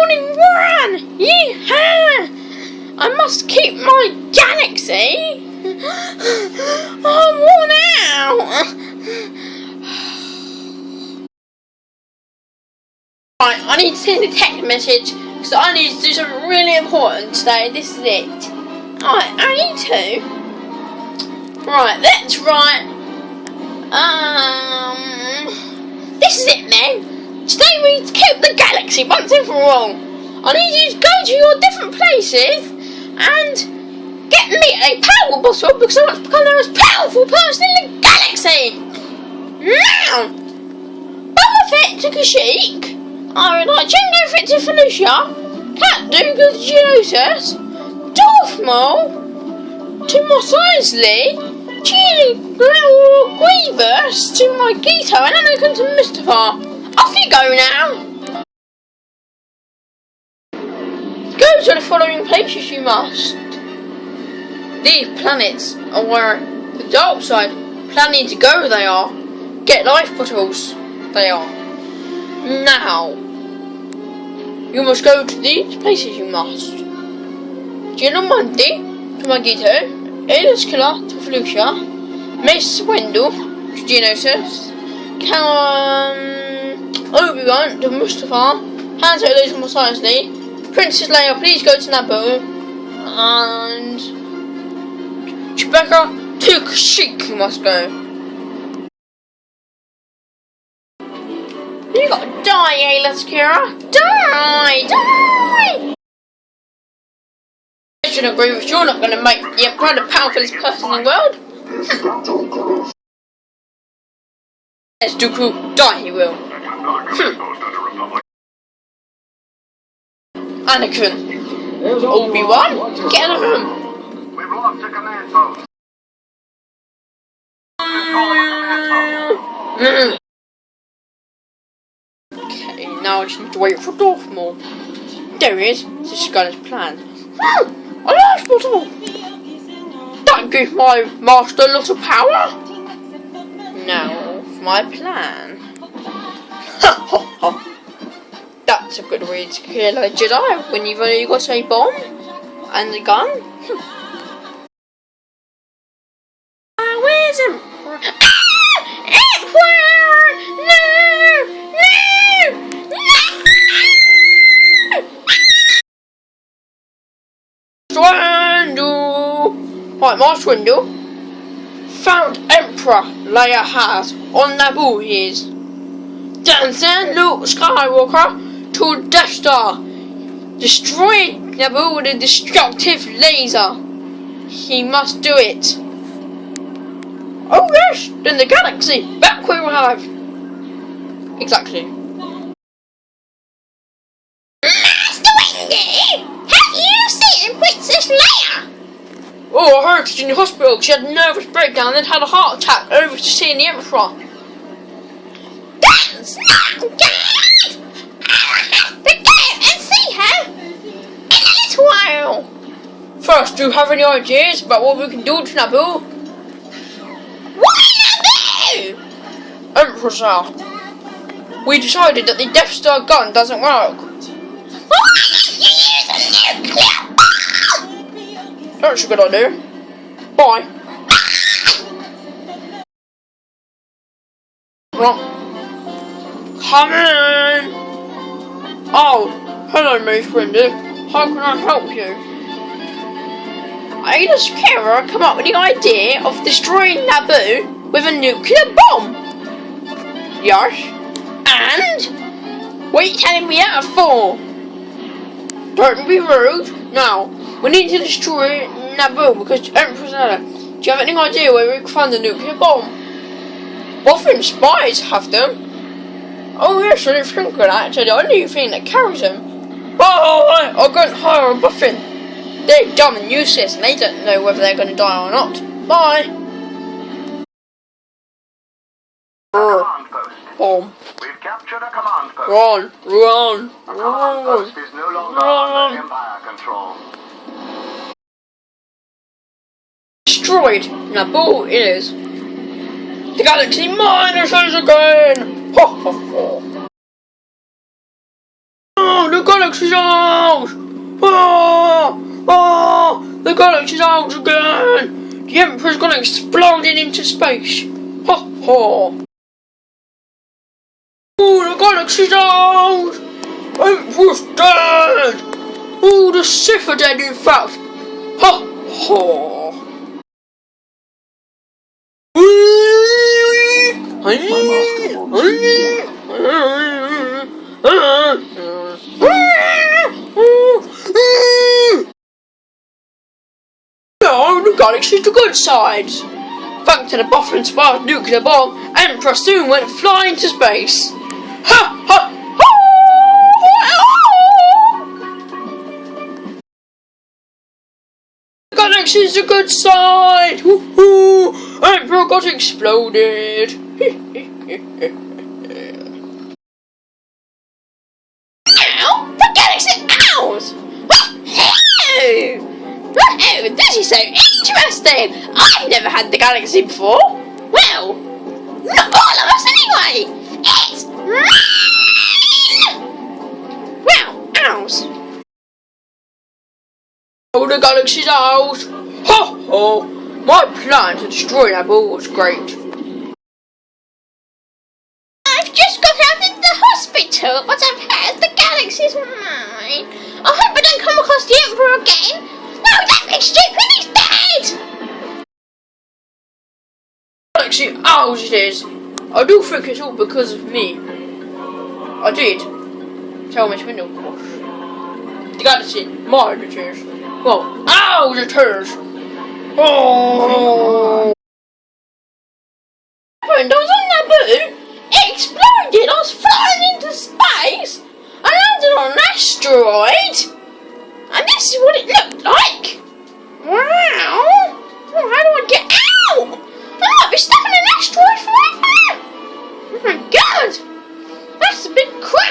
morning run! Yeehaw! I must keep my galaxy! I'm worn out! Right, I need to send a text message because I need to do something really important today. This is it. Right, I need to. Right, let's write. This is it then. Today we need to keep the galaxy once and for all. I need you to go to your different places and get me a power bottle because I want to become the most powerful person in the galaxy. Now, Boba Fett to Kashyyyk. I would like Jingo Fit to Felicia, Cat Dougal to Geonosis, Darth Maul to Mos Eisley, Chili Grievous to Magneto, and Anakin to Mustafar. Off you go now! Go to the following places you must. These planets are where the dark side planning to go they are. Get life bottles they are. Now, you must go to these places you must. Geonomancy to Magneto, Alias Killer to Felicia, Mace Windu to Geonosis, Obi-Wan to Mustafar, Han Solo to Mos Eisley, Princess Leia please go to Naboo, and Chewbacca to Kashyyyk you must go. You gotta die, Ayla Kira. Die! I should agree with you. You're not gonna make the Emperor the powerfulest person in the world. Let's do cool. Die, he will. Anakin. Obi-Wan. Get out of him. We've lost a command post. Okay, now I just need to wait for Darth Maul. There he is. This is going as planned. A life bottle! That gives my master a lot of power. Now, for my plan. That's a good way to kill a Jedi when you've only got a bomb and a gun. Where's him? Right, my swindle. Found Emperor Leia has on Naboo he is. Then send Luke Skywalker to Death Star. Destroy Naboo with a destructive laser. He must do it. Oh yes, then the galaxy back we will have. Exactly. Master Windu! Have you seen Princess Leia? Oh, I heard she's in the hospital. She had a nervous breakdown and then had a heart attack over to seeing the Emperor. That's not good! I'll have to go and see her in a little while. First, do you have any ideas about what we can do to Naboo? Why Naboo? Emperor's house. We decided that the Death Star gun doesn't work. Why don't you use a nuclear bomb? That's a good idea. Bye. Well, come in. Oh, hello, Mace Windu. How can I help you? Ada Sakura come up with the idea of destroying Naboo with a nuclear bomb. Yes. And what are you telling me that for? Don't be rude. Now, we need to destroy Naboo because Emperor's there. Do you have any idea where we can find the nuclear bomb? Often spies have them. Oh yes, I didn't think of that. It's the only thing that carries them. Oh, I'll go and hire a buffin. They're dumb and useless and they don't know whether they're going to die or not. Bye. Bomb. We've captured a command post. Run. The command post is no longer under Empire control. Destroyed. Naboo is. The galaxy minuses again. Ho ho ho. Oh, the galaxy's out! The galaxy's out again! The Emperor's gonna explode into space! Ha ha! Oh, the galaxy's out! Emperor's dead! Oh, the Sith are dead, in fact! Ha ha! My master wants you dead. No, the galaxy's the good side. Thanks to the Buffer inspired nuclear bomb, Emperor soon went flying to space. Ha ha ha! The galaxy's the good side. Woohoo! Emperor got exploded. Now the galaxy's ours. Oh, this is so interesting! I've never had the galaxy before. Well, not all of us anyway. It's mine! Well, ours. Oh, the galaxy's out. Ho ho! My plan to destroy that ball was great. I've just got out of the hospital, but I've heard the galaxy's mine. I hope I don't come across the Emperor again. No, that big stupid is dead! Galaxy, ours it is. I do think it's all because of me. I did. Tell Miss Windlewash. The galaxy, mine it is. Well, ours it is. Oh! When I was on Naboo, it exploded. I was flying into space. I landed on an asteroid. And this is what it looked like. Wow. Well, how do I get out? I might be stuck in an asteroid forever. Oh my god. That's a bit crazy.